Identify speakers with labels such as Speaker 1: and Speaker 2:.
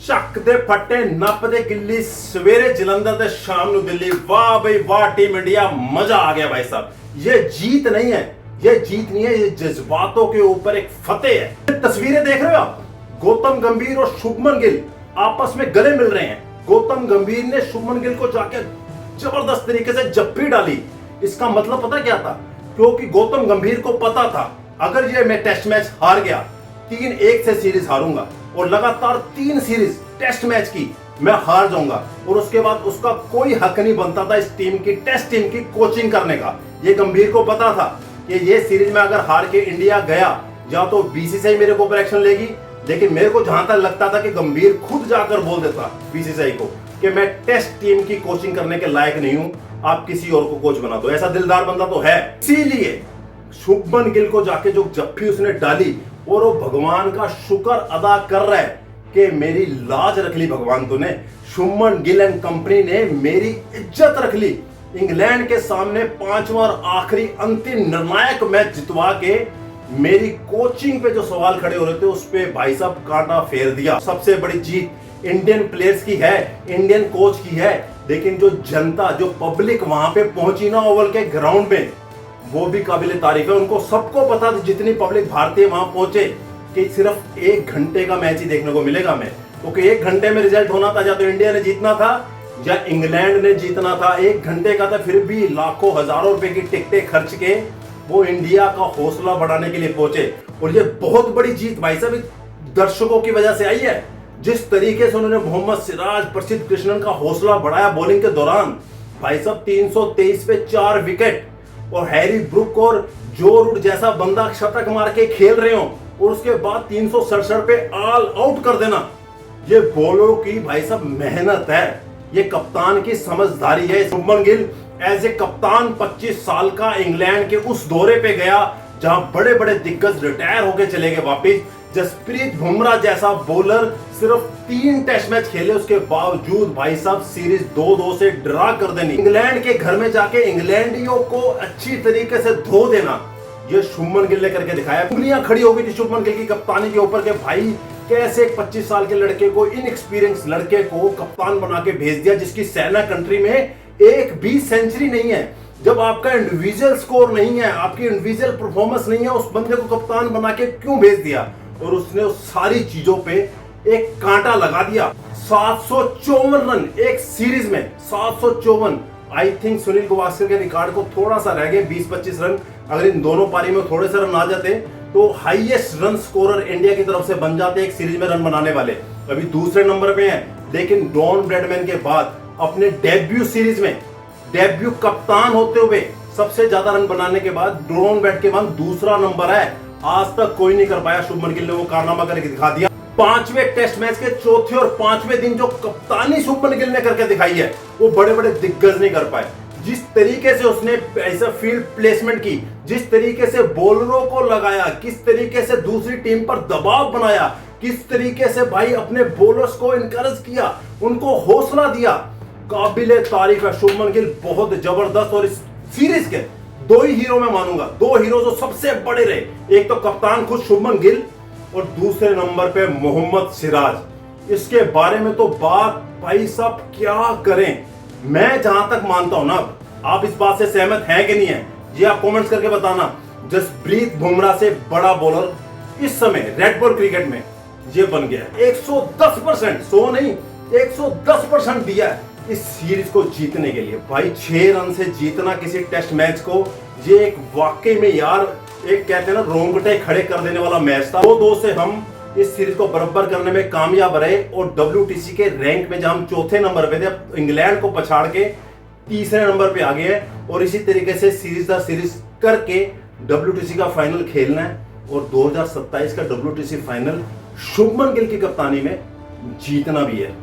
Speaker 1: ਚੱਕ ਦੇ ਫੱਟੇ ਨੱਪਦੇ ਗਿੱਲੀ सवेरे जलंधर से शाम ਨੂੰ दिल्ली। वाह भाई वाह टीम इंडिया, मजा आ गया भाई साहब। ये जीत नहीं है, ये जीत नहीं है, ये जज्बातों के ऊपर एक फतेह है। तस्वीरें देख रहे हो आप, गौतम गंभीर और शुभमन गिल आपस में गले मिल रहे हैं। गौतम गंभीर ने शुभमन गिल को जाके जबरदस्त तरीके से जप्पी डाली। इसका मतलब पता क्या था? क्योंकि गौतम गंभीर को पता था अगर ये मैं टेस्ट मैच हार गया 3-1 से सीरीज हारूंगा और लगातार 3 सीरीज टेस्ट मैच की मैं हार जाऊंगा और उसके बाद उसका कोई हक नहीं बनता था इस टीम की, टेस्ट टीम की कोचिंग करने का। ये गंभीर को पता था कि ये सीरीज में अगर हार के इंडिया गया या तो बीसीसीआई मेरे को ऊपर एक्शन लेगी, लेकिन मेरे को जहां तक लगता था कि गंभीर खुद जाकर बोल देता बीसीसीआई को कि मैं टेस्ट टीम की कोचिंग करने के लायक नहीं हूं, आप किसी और को कोच बना दो। ऐसा दिलदार बंदा तो है। इसीलिए शुभमन गिल को जाके जो जप्फी उसने डाली और वो भगवान का शुक्र अदा कर रहा है कि मेरी लाज रख ली भगवान तूने। शुभमन गिल एंड कंपनी ने मेरी इज्जत रख ली। इंग्लैंड के सामने 5वां और आखिरी अंतिम निर्णायक मैच जितवा के मेरी कोचिंग पे जो सवाल खड़े हो रहे थे उस पे भाई साहब कांटा फेर दिया। सबसे बड़ी जीत इंडियन प्लेयर्स की है, इंडियन कोच की है, लेकिन जो जनता, जो पब्लिक वहां पे पहुंची ना ओवल के ग्राउंड में, वो भी काबिल तारीफ है। उनको सबको पता था, जितनी पब्लिक भारतीय वहां पहुंचे, कि सिर्फ 1 घंटे का मैच ही देखने को मिलेगा मैं, क्योंकि 1 घंटे में रिजल्ट होना था, या तो इंडिया ने जीतना था या इंग्लैंड ने जीतना था। 1 घंटे का था, फिर भी लाखों हजारों रुपए की टिकटें खर्च के वो इंडिया का हौसला बढ़ाने के लिए पहुंचे। और ये बहुत बड़ी जीत भाई साहब दर्शकों की वजह से आई है। जिस तरीके से उन्होंने मोहम्मद सिराज, प्रसिद्ध कृष्णन का हौसला बढ़ाया बॉलिंग के दौरान, भाई साहब 323 पे 4 विकेट, और हैरी ब्रुक और जो रूट जैसा बंदा शतक मार के खेल रहे हो और उसके बाद 367 पे ऑल आउट कर देना, ये बॉलरों की भाई साहब मेहनत है, ये कप्तान की समझदारी है। शुभमन गिल एज ए कप्तान 25 साल का इंग्लैंड के उस दौरे पे गया जहां बड़े बड़े दिग्गज रिटायर होके चले गए वापिस। जसप्रीत बुमराह जैसा बॉलर सिर्फ 3 टेस्ट मैच खेले, उसके बावजूद भाई साहब सीरीज 2-2 से ड्रा कर देनी, इंग्लैंड के घर में जाके इंग्लैंडियों को अच्छी तरीके से धो देना, ये शुभमन गिल ने करके दिखाया। उंगलियां खड़ी हो गई थी शुभमन गिल की कप्तानी के ऊपर कि भाई कैसे एक 25 साल के लड़के को, इनएक्सपीरियंस लड़के को कप्तान बना के भेज दिया, जिसकी सेना कंट्री में एक भी सेंचुरी नहीं है। जब आपका इंडिविजुअल स्कोर नहीं है, आपकी इंडिविजुअल परफॉर्मेंस नहीं है, उस बंदे को कप्तान बना के क्यों भेज दिया? और उसने उस सारी चीजों पे एक कांटा लगा दिया। 754 रन एक सीरीज में, 754। आई थिंक सुनील गावस्कर के रिकॉर्ड को थोड़ा सा रह गए, 20-25 रन। अगर इन दोनों पारी में थोड़े से रन आ जाते तो हाईएस्ट रन स्कोरर इंडिया की तरफ से बन जाते एक सीरीज में रन बनाने वाले। अभी दूसरे नंबर पे हैं, लेकिन डॉन ब्रैडमैन के बाद अपने डेब्यू सीरीज में, डेब्यू कप्तान होते हुए सबसे ज्यादा रन बनाने के बाद डॉन ब्रैड के बाद दूसरा नंबर है। आज तक कोई नहीं कर पाया। शुभमन गिल ने वो कारनामा करके दिखा दिया। 5वें टेस्ट मैच के चौथे और 5वें दिन जो कप्तानी शुभमन गिल ने करके दिखाई है, वो बड़े बड़े दिग्गज नहीं कर पाए। जिस तरीके से उसने ऐसा फील्ड प्लेसमेंट की, जिस तरीके से बॉलरों को लगाया, किस तरीके से दूसरी टीम पर दबाव बनाया, किस तरीके से भाई अपने बॉलर्स को इनकरेज किया, उनको हौसला दिया, काबिले तारीफ है। शुभमन गिल बहुत जबरदस्त। और इस सीरीज के 2 ही हीरो मैं मानूंगा, 2 हीरो जो सबसे बड़े रहे, एक तो कप्तान खुद शुभमन गिल और दूसरे नंबर पे मोहम्मद सिराज। इसके बारे में तो बात भाई साहब क्या करें। मैं जहां तक मानता हूं ना, आप इस बात से सहमत हैं कि नहीं है, ये आप कमेंट्स करके बताना। जसप्रीत बुमराह से बड़ा बॉलर इस समय रेड बॉल क्रिकेट में ये बन गया। 110%, 100 नहीं, 110% दिया है इस सीरीज को जीतने के लिए। भाई 6 रन से जीतना किसी टेस्ट मैच को, ये एक वाकई में यार, एक कहते हैं ना रोंगटे खड़े कर देने वाला मैच था। 2-2 से हम इस सीरीज को बराबर करने में कामयाब रहे और WTC के रैंक में जहां हम 4थे नंबर पे थे, अब इंग्लैंड को पछाड़ के 3रे नंबर पे आ गए हैं। और इसी तरीके से सीरीज दर सीरीज करके WTC का फाइनल खेलना है और 2027 का WTC फाइनल शुभमन गिल की कप्तानी में जीतना भी है।